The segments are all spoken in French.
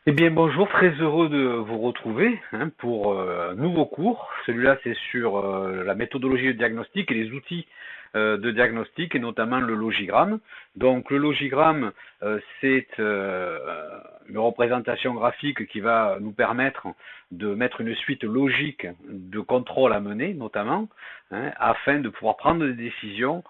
Eh bien bonjour, très heureux de vous retrouver pour un nouveau cours. Celui-là c'est sur la méthodologie de diagnostic et les outils de diagnostic et notamment le logigramme. Donc le logigramme c'est une représentation graphique qui va nous permettre de mettre une suite logique de contrôle à mener notamment afin de pouvoir prendre des décisions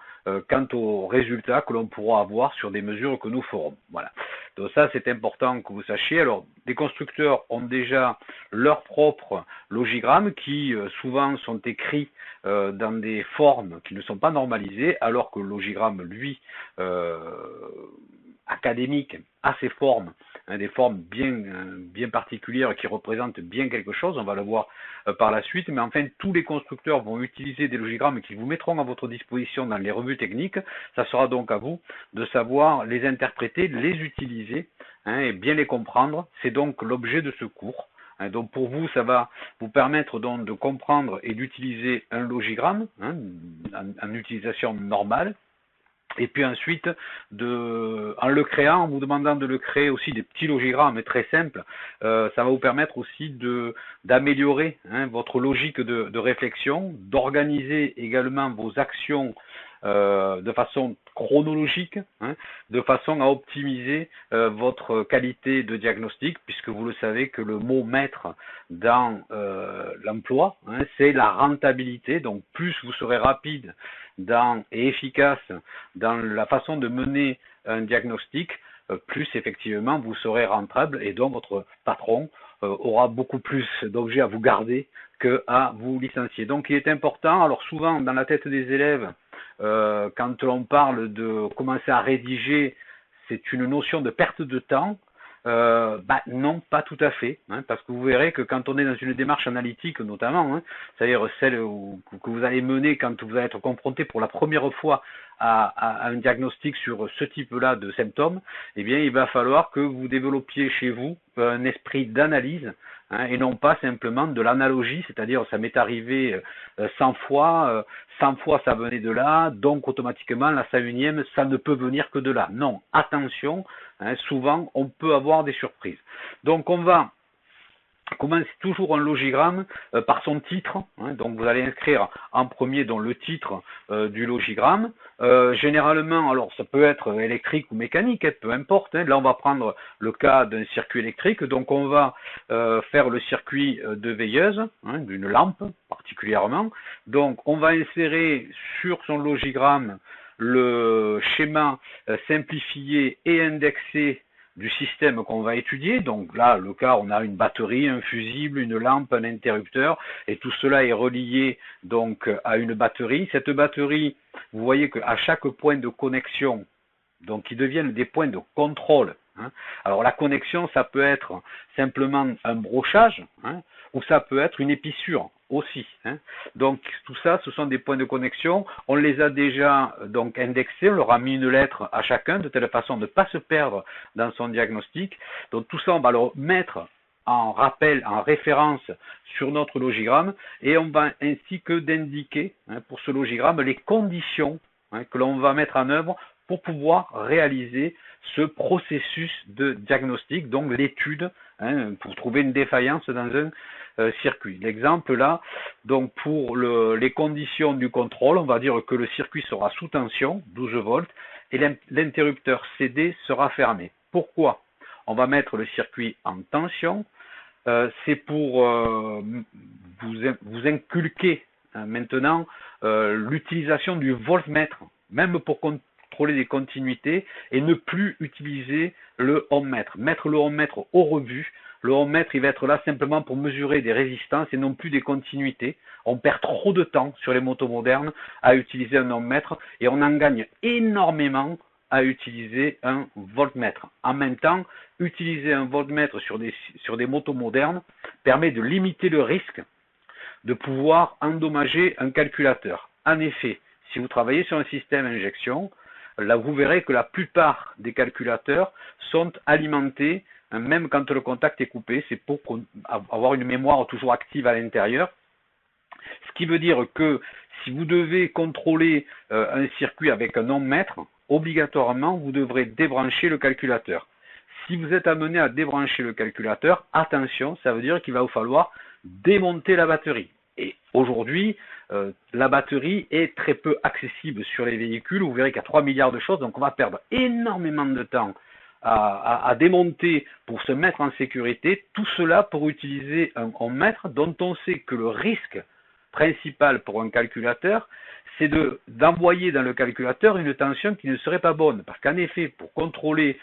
quant aux résultats que l'on pourra avoir sur des mesures que nous ferons. Voilà. Donc ça, c'est important que vous sachiez. Alors, des constructeurs ont déjà leur propre logigramme qui souvent sont écrits dans des formes qui ne sont pas normalisées, alors que le logigramme, lui, euh, académique, a ses formes, des formes bien particulières qui représentent bien quelque chose, on va le voir par la suite, mais enfin tous les constructeurs vont utiliser des logigrammes qui vous mettront à votre disposition dans les revues techniques, ça sera donc à vous de savoir les interpréter, les utiliser et bien les comprendre, c'est donc l'objet de ce cours. Donc pour vous, ça va vous permettre donc de comprendre et d'utiliser un logigramme en utilisation normale, et puis ensuite, en le créant, en vous demandant de le créer aussi des petits logigrammes très simples, ça va vous permettre aussi d'améliorer votre logique de réflexion, d'organiser également vos actions de façon chronologique, de façon à optimiser votre qualité de diagnostic, puisque vous le savez que le mot maître dans l'emploi, c'est la rentabilité. Donc plus vous serez rapide et efficace dans la façon de mener un diagnostic, plus effectivement vous serez rentable et donc votre patron aura beaucoup plus d'objets à vous garder qu'à vous licencier. Donc il est important, alors souvent dans la tête des élèves, quand l'on parle de commencer à rédiger, c'est une notion de perte de temps. Non, pas tout à fait, parce que vous verrez que quand on est dans une démarche analytique notamment, c'est-à-dire celle que vous allez mener quand vous allez être confronté pour la première fois à un diagnostic sur ce type-là de symptômes, eh bien il va falloir que vous développiez chez vous un esprit d'analyse et non pas simplement de l'analogie, c'est-à-dire ça m'est arrivé 100 fois, 100 fois ça venait de là, donc automatiquement la 101e ça ne peut venir que de là. Non, attention, souvent on peut avoir des surprises. Donc on va commence toujours un logigramme par son titre. Donc vous allez inscrire en premier dans le titre du logigramme. Généralement, alors ça peut être électrique ou mécanique, peu importe. Là, on va prendre le cas d'un circuit électrique. Donc on va faire le circuit de veilleuse, d'une lampe particulièrement. Donc on va insérer sur son logigramme le schéma simplifié et indexé du système qu'on va étudier. Donc là, le cas, on a une batterie, un fusible, une lampe, un interrupteur, et tout cela est relié donc à une batterie. Cette batterie, vous voyez qu'à chaque point de connexion, donc qui deviennent des points de contrôle. Alors la connexion, ça peut être simplement un brochage, ou ça peut être une épissure aussi. Donc tout ça, ce sont des points de connexion. On les a déjà donc indexés, on leur a mis une lettre à chacun de telle façon de ne pas se perdre dans son diagnostic. Donc tout ça, on va le mettre en rappel, en référence sur notre logigramme, et on va ainsi que d'indiquer pour ce logigramme les conditions que l'on va mettre en œuvre pour pouvoir réaliser ce processus de diagnostic, donc l'étude, pour trouver une défaillance dans un circuit. L'exemple là, donc pour les conditions du contrôle, on va dire que le circuit sera sous tension, 12 volts, et l'interrupteur CD sera fermé. Pourquoi? On va mettre le circuit en tension, c'est pour vous inculquer maintenant l'utilisation du voltmètre, même pour contrôler des continuités, et ne plus utiliser le ohmmètre. Mettre le ohmmètre au rebut. Le ohmmètre, il va être là simplement pour mesurer des résistances et non plus des continuités. On perd trop de temps sur les motos modernes à utiliser un ohmmètre et on en gagne énormément à utiliser un voltmètre. En même temps, utiliser un voltmètre sur des motos modernes permet de limiter le risque de pouvoir endommager un calculateur. En effet, si vous travaillez sur un système injection, là vous verrez que la plupart des calculateurs sont alimentés, même quand le contact est coupé, c'est pour avoir une mémoire toujours active à l'intérieur. Ce qui veut dire que si vous devez contrôler un circuit avec un ohmmètre, obligatoirement vous devrez débrancher le calculateur. Si vous êtes amené à débrancher le calculateur, attention, ça veut dire qu'il va vous falloir démonter la batterie. Et aujourd'hui, la batterie est très peu accessible sur les véhicules. Vous verrez qu'il y a 3 milliards de choses, donc on va perdre énormément de temps à démonter pour se mettre en sécurité. Tout cela pour utiliser un ohm-mètre dont on sait que le risque principal pour un calculateur, c'est d'envoyer dans le calculateur une tension qui ne serait pas bonne. Parce qu'en effet, pour contrôler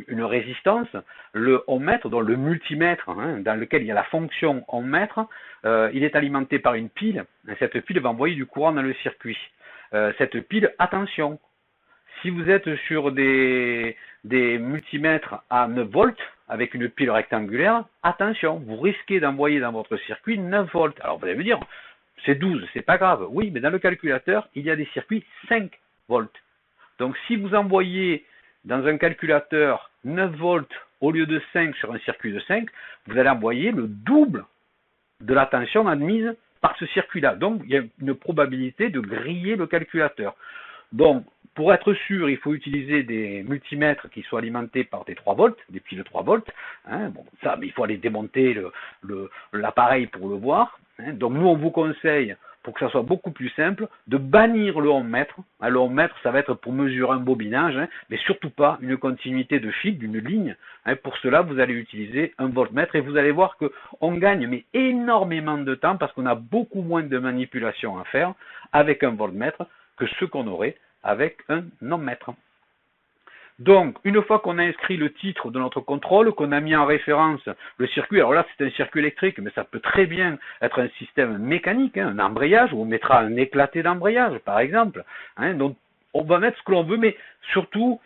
une résistance, le ohm-mètre, donc le multimètre, dans lequel il y a la fonction ohm-mètre, il est alimenté par une pile. Cette pile va envoyer du courant dans le circuit. Cette pile, attention, si vous êtes sur des multimètres à 9 volts, avec une pile rectangulaire, attention, vous risquez d'envoyer dans votre circuit 9 volts. Alors vous allez me dire, c'est 12, c'est pas grave. Oui, mais dans le calculateur, il y a des circuits 5 volts. Donc si vous envoyez dans un calculateur 9 volts au lieu de 5 sur un circuit de 5, vous allez envoyer le double de la tension admise par ce circuit-là. Donc il y a une probabilité de griller le calculateur. Donc pour être sûr, il faut utiliser des multimètres qui soient alimentés par des 3 volts, des piles de 3 volts. Bon, ça, mais il faut aller démonter l'appareil pour le voir. Donc nous, on vous conseille, pour que ça soit beaucoup plus simple, de bannir le ohm-mètre. Le ohm-mètre, ça va être pour mesurer un bobinage, mais surtout pas une continuité de fil, d'une ligne. Pour cela, vous allez utiliser un voltmètre et vous allez voir qu'on gagne mais énormément de temps parce qu'on a beaucoup moins de manipulations à faire avec un voltmètre que ce qu'on aurait avec un ohm-mètre. Donc, une fois qu'on a inscrit le titre de notre contrôle, qu'on a mis en référence le circuit, alors là c'est un circuit électrique, mais ça peut très bien être un système mécanique, un embrayage, où on mettra un éclaté d'embrayage par exemple. Donc, on va mettre ce que l'on veut, mais surtout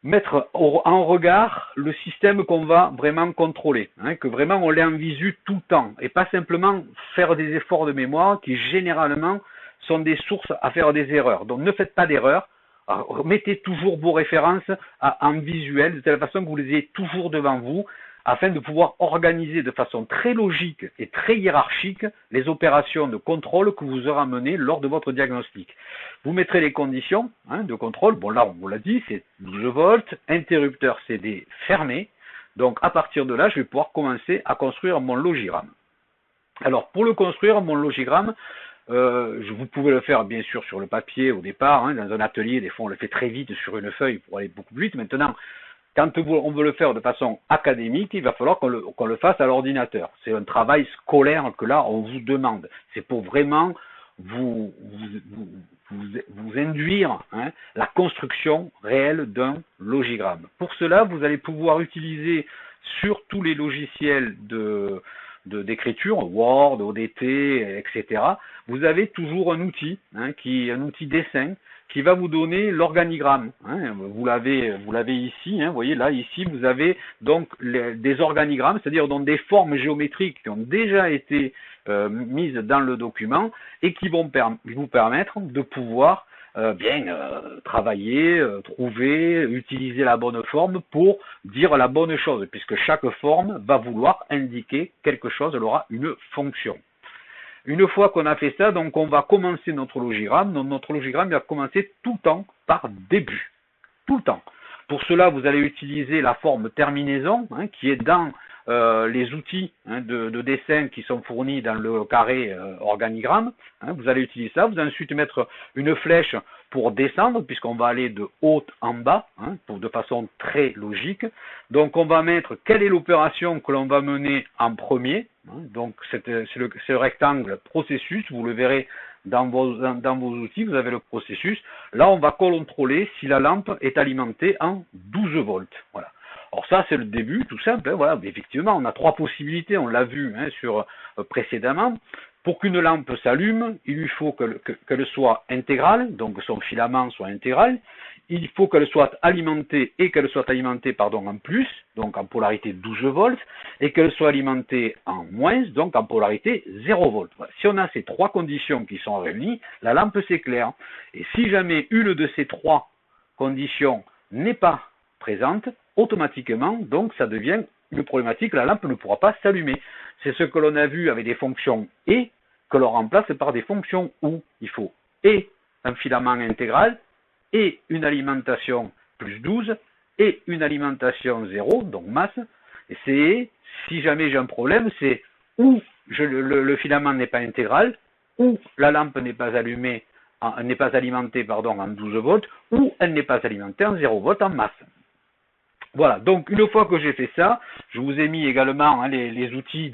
mettre en regard le système qu'on va vraiment contrôler, que vraiment on l'ait en visu tout le temps, et pas simplement faire des efforts de mémoire qui généralement sont des sources à faire des erreurs. Donc ne faites pas d'erreurs, mettez toujours vos références en visuel, de telle façon que vous les ayez toujours devant vous, afin de pouvoir organiser de façon très logique et très hiérarchique les opérations de contrôle que vous aurez menées lors de votre diagnostic. Vous mettrez les conditions de contrôle, bon là on vous l'a dit, c'est 12 volts, interrupteur CD fermé, donc à partir de là je vais pouvoir commencer à construire mon logigramme. Alors pour le construire, mon logigramme, vous pouvez le faire bien sûr sur le papier au départ, dans un atelier, des fois on le fait très vite sur une feuille pour aller beaucoup plus vite. Maintenant, quand on veut le faire de façon académique, il va falloir qu'on le fasse à l'ordinateur. C'est un travail scolaire que là on vous demande. C'est pour vraiment vous induire la construction réelle d'un logigramme. Pour cela, vous allez pouvoir utiliser sur tous les logiciels d'écriture, Word, ODT, etc. Vous avez toujours un outil, un outil dessin, qui va vous donner l'organigramme. Vous l'avez ici, vous voyez là, ici vous avez donc des organigrammes, c'est-à-dire donc des formes géométriques qui ont déjà été mises dans le document et qui vont vous permettre de pouvoir travailler, trouver, utiliser la bonne forme pour dire la bonne chose, puisque chaque forme va vouloir indiquer quelque chose, elle aura une fonction. Une fois qu'on a fait ça, donc on va commencer notre logigramme. Donc notre logigramme va commencer tout le temps par début. Tout le temps. Pour cela, vous allez utiliser la forme terminaison, qui est dans les outils de dessin qui sont fournis dans le carré organigramme. Vous allez utiliser ça. Vous allez ensuite mettre une flèche pour descendre, puisqu'on va aller de haut en bas, de façon très logique. Donc on va mettre quelle est l'opération que l'on va mener en premier. Donc c'est le rectangle processus, vous le verrez dans vos outils, vous avez le processus. Là on va contrôler si la lampe est alimentée en 12 volts. Voilà. Alors ça c'est le début, tout simple. Voilà. Effectivement on a 3 possibilités, on l'a vu précédemment. Pour qu'une lampe s'allume, il lui faut qu'elle soit intégrale, donc son filament soit intégral. Il faut qu'elle soit alimentée en plus, donc en polarité 12 volts, et qu'elle soit alimentée en moins, donc en polarité 0 volts. Voilà. Si on a ces 3 conditions qui sont réunies, la lampe s'éclaire. Et si jamais une de ces 3 conditions n'est pas présente, automatiquement, donc ça devient une problématique, la lampe ne pourra pas s'allumer. C'est ce que l'on a vu avec des fonctions et que l'on remplace par des fonctions où il faut et un filament intégral et une alimentation plus 12 et une alimentation 0, donc masse. Et c'est, si jamais j'ai un problème, c'est où le filament n'est pas intégral, ou la lampe n'est pas allumée, n'est pas alimentée en 12 volts, ou elle n'est pas alimentée en 0 volts en masse. Voilà, donc une fois que j'ai fait ça, je vous ai mis également les outils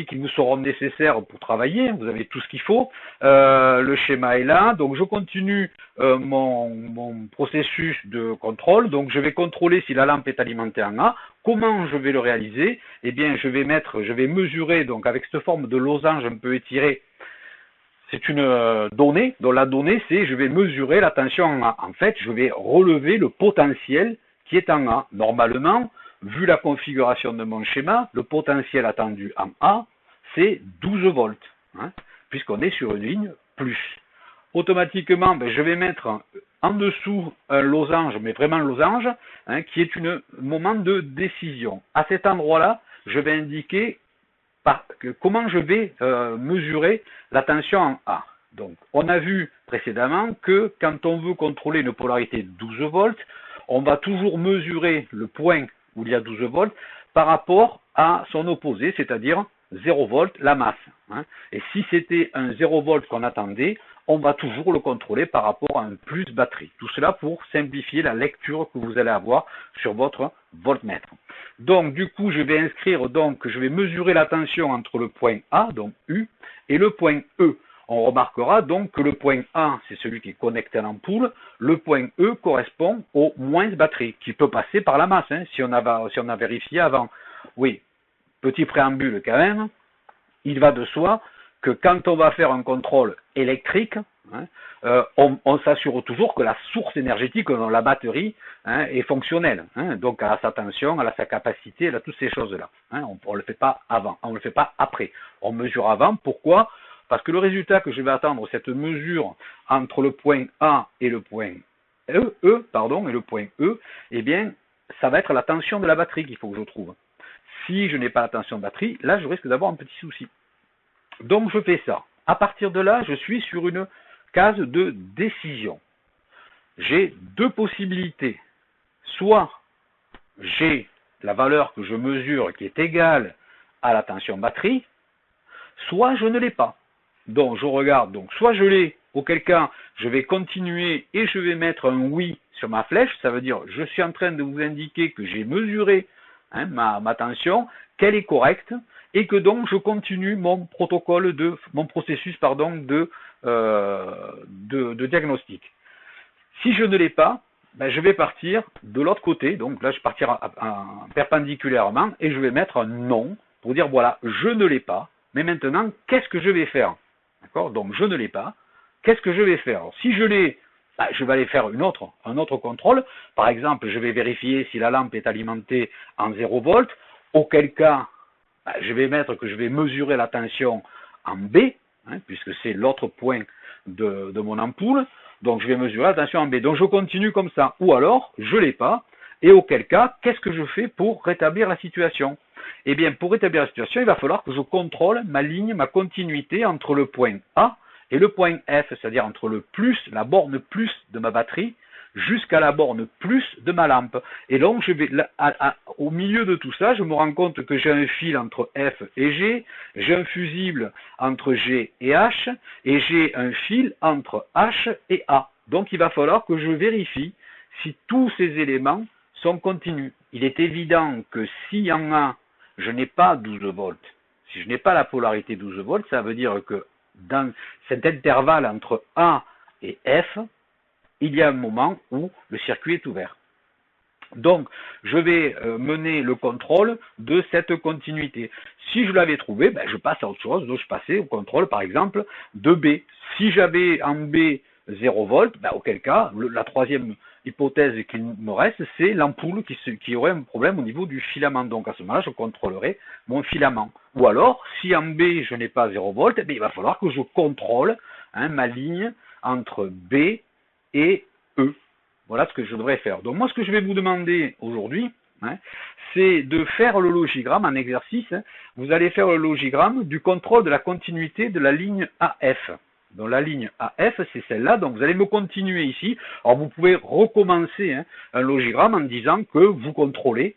qui nous seront nécessaires pour travailler. Vous avez tout ce qu'il faut. Le schéma est là, donc je continue mon processus de contrôle. Donc je vais contrôler si la lampe est alimentée en A. Comment je vais le réaliser? Eh bien, je vais mesurer donc avec cette forme de losange un peu étirée. C'est une donnée, dont la donnée c'est je vais mesurer la tension en A. En fait, je vais relever le potentiel qui est en A. Normalement, vu la configuration de mon schéma, le potentiel attendu en A, c'est 12 volts, puisqu'on est sur une ligne plus. Automatiquement, je vais mettre en dessous un losange, mais vraiment losange, qui est un moment de décision. À cet endroit-là, je vais indiquer comment je vais mesurer la tension en A. Donc, on a vu précédemment que quand on veut contrôler une polarité 12 volts, on va toujours mesurer le point où il y a 12 volts par rapport à son opposé, c'est-à-dire 0 volts, la masse. Et si c'était un 0 volts qu'on attendait, on va toujours le contrôler par rapport à un plus batterie. Tout cela pour simplifier la lecture que vous allez avoir sur votre voltmètre. Donc, du coup, je vais mesurer la tension entre le point A, donc U, et le point E. On remarquera donc que le point A, c'est celui qui est connecté à l'ampoule. Le point E correspond au moins batterie, qui peut passer par la masse, si on a vérifié avant. Oui, petit préambule quand même, il va de soi que quand on va faire un contrôle électrique, on s'assure toujours que la source énergétique, la batterie, est fonctionnelle. Donc elle a sa tension, elle a sa capacité, elle a toutes ces choses-là. On ne le fait pas avant, on ne le fait pas après. On mesure avant, pourquoi? Parce que le résultat que je vais attendre, cette mesure entre le point A et le point E, eh bien, ça va être la tension de la batterie qu'il faut que je trouve. Si je n'ai pas la tension de batterie, là, je risque d'avoir un petit souci. Donc, je fais ça. À partir de là, je suis sur une case de décision. J'ai deux possibilités. Soit j'ai la valeur que je mesure qui est égale à la tension batterie, soit je ne l'ai pas. Donc, je regarde. Donc, soit je l'ai, auquel cas, je vais continuer et je vais mettre un oui sur ma flèche. Ça veut dire, je suis en train de vous indiquer que j'ai mesuré ma tension, qu'elle est correcte, et que donc je continue mon processus de diagnostic. Si je ne l'ai pas, je vais partir de l'autre côté. Donc là, je partirai perpendiculairement et je vais mettre un non pour dire voilà, je ne l'ai pas. Mais maintenant, qu'est-ce que je vais faire? D'accord? Donc, je ne l'ai pas. Qu'est-ce que je vais faire? Alors, si je l'ai, je vais aller faire un autre contrôle. Par exemple, je vais vérifier si la lampe est alimentée en 0 volts. Auquel cas, je vais mettre que je vais mesurer la tension en B, puisque c'est l'autre point de mon ampoule. Donc, je vais mesurer la tension en B. Donc, je continue comme ça. Ou alors, je ne l'ai pas. Et auquel cas, qu'est-ce que je fais pour rétablir la situation? Eh bien, pour rétablir la situation, il va falloir que je contrôle ma ligne, ma continuité entre le point A et le point F, c'est-à-dire entre le plus, la borne plus de ma batterie, jusqu'à la borne plus de ma lampe. Et donc, je vais, au milieu de tout ça, je me rends compte que j'ai un fil entre F et G, j'ai un fusible entre G et H, et j'ai un fil entre H et A. Donc, il va falloir que je vérifie si tous ces éléments sont continus. Il est évident que si en A, je n'ai pas 12 volts, si je n'ai pas la polarité 12 volts, ça veut dire que dans cet intervalle entre A et F, il y a un moment où le circuit est ouvert. Donc, je vais mener le contrôle de cette continuité. Si je l'avais trouvé, je passe à autre chose. Donc, je passais au contrôle, par exemple, de B. Si j'avais en B 0 volts, auquel cas, la troisième hypothèse qu'il me reste, c'est l'ampoule qui aurait un problème au niveau du filament. Donc, à ce moment-là, je contrôlerai mon filament. Ou alors, si en B, je n'ai pas 0 volts, il va falloir que je contrôle ma ligne entre B et E. Voilà ce que je devrais faire. Donc moi, ce que je vais vous demander aujourd'hui, c'est de faire le logigramme en exercice. Vous allez faire le logigramme du contrôle de la continuité de la ligne AF. Donc la ligne AF, c'est celle-là. Donc vous allez me continuer ici. Alors vous pouvez recommencer un logigramme en disant que vous contrôlez.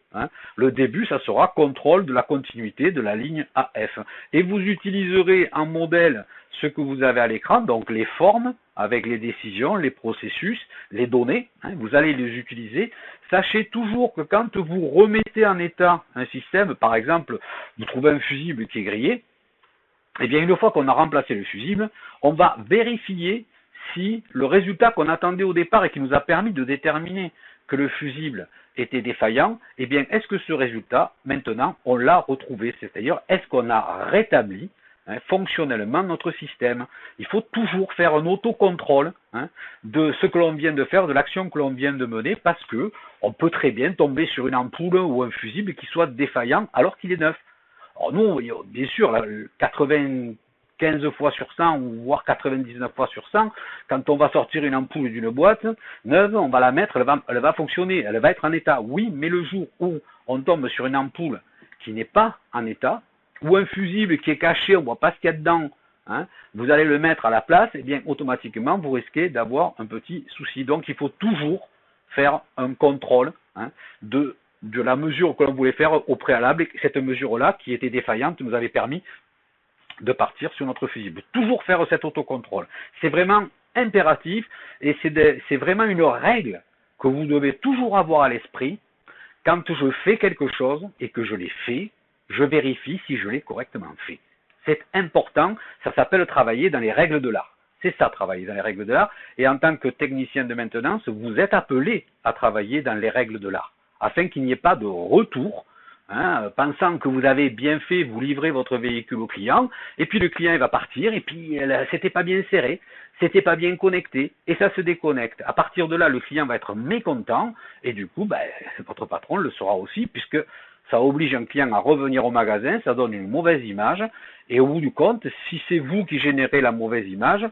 Le début, ça sera contrôle de la continuité de la ligne AF. Et vous utiliserez en modèle ce que vous avez à l'écran, donc les formes avec les décisions, les processus, les données. Vous allez les utiliser. Sachez toujours que quand vous remettez en état un système, par exemple, vous trouvez un fusible qui est grillé, eh bien, une fois qu'on a remplacé le fusible, on va vérifier si le résultat qu'on attendait au départ et qui nous a permis de déterminer que le fusible était défaillant, eh bien, est-ce que ce résultat, maintenant, on l'a retrouvé? C'est-à-dire, est-ce qu'on a rétabli fonctionnellement notre système? Il faut toujours faire un autocontrôle de ce que l'on vient de faire, de l'action que l'on vient de mener, parce que on peut très bien tomber sur une ampoule ou un fusible qui soit défaillant alors qu'il est neuf. Alors nous, bien sûr, 95 fois sur 100, ou voire 99 fois sur 100, quand on va sortir une ampoule d'une boîte neuve, on va la mettre, elle va fonctionner, elle va être en état. Oui, mais le jour où on tombe sur une ampoule qui n'est pas en état, ou un fusible qui est caché, on ne voit pas ce qu'il y a dedans, vous allez le mettre à la place, et bien automatiquement, vous risquez d'avoir un petit souci. Donc il faut toujours faire un contrôle de la mesure que l'on voulait faire au préalable, et cette mesure-là, qui était défaillante, nous avait permis de partir sur notre fusible. Toujours faire cet autocontrôle. C'est vraiment impératif, et c'est vraiment une règle que vous devez toujours avoir à l'esprit. Quand je fais quelque chose, et que je l'ai fait, je vérifie si je l'ai correctement fait. C'est important, ça s'appelle travailler dans les règles de l'art. C'est ça, travailler dans les règles de l'art, et en tant que technicien de maintenance, vous êtes appelé à travailler dans les règles de l'art, afin qu'il n'y ait pas de retour, pensant que vous avez bien fait, vous livrez votre véhicule au client, et puis le client il va partir, et puis c'était pas bien serré, c'était pas bien connecté, et ça se déconnecte. À partir de là, le client va être mécontent, et du coup, votre patron le sera aussi, puisque ça oblige un client à revenir au magasin, ça donne une mauvaise image, et au bout du compte, si c'est vous qui générez la mauvaise image,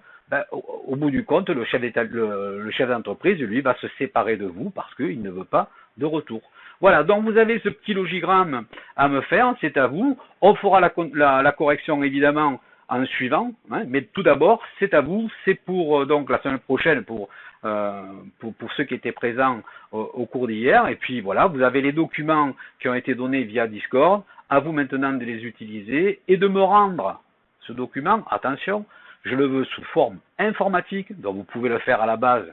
au bout du compte, le chef d'entreprise, lui, va se séparer de vous parce qu'il ne veut pas de retour. Voilà, donc vous avez ce petit logigramme à me faire, c'est à vous. On fera la correction évidemment en suivant, mais tout d'abord, c'est à vous, c'est pour donc la semaine prochaine pour ceux qui étaient présents au cours d'hier. Et puis voilà, vous avez les documents qui ont été donnés via Discord, à vous maintenant de les utiliser et de me rendre ce document, attention, je le veux sous forme informatique, donc vous pouvez le faire à la base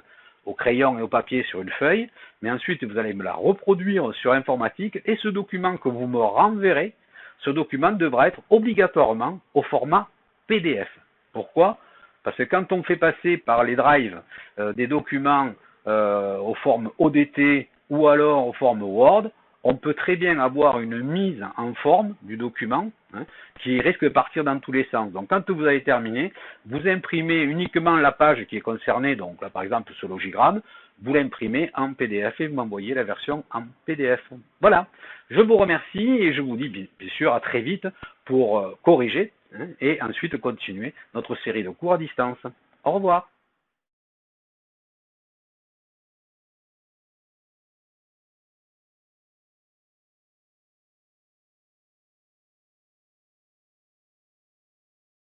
au crayon et au papier sur une feuille, mais ensuite vous allez me la reproduire sur informatique, et ce document que vous me renverrez, ce document devra être obligatoirement au format PDF. Pourquoi? Parce que quand on fait passer par les drives des documents aux formes ODT ou alors aux formes Word, on peut très bien avoir une mise en forme du document qui risque de partir dans tous les sens. Donc quand vous avez terminé, vous imprimez uniquement la page qui est concernée, donc là par exemple ce logigramme, vous l'imprimez en PDF et vous m'envoyez la version en PDF. Voilà, je vous remercie et je vous dis bien sûr à très vite pour corriger et ensuite continuer notre série de cours à distance. Au revoir.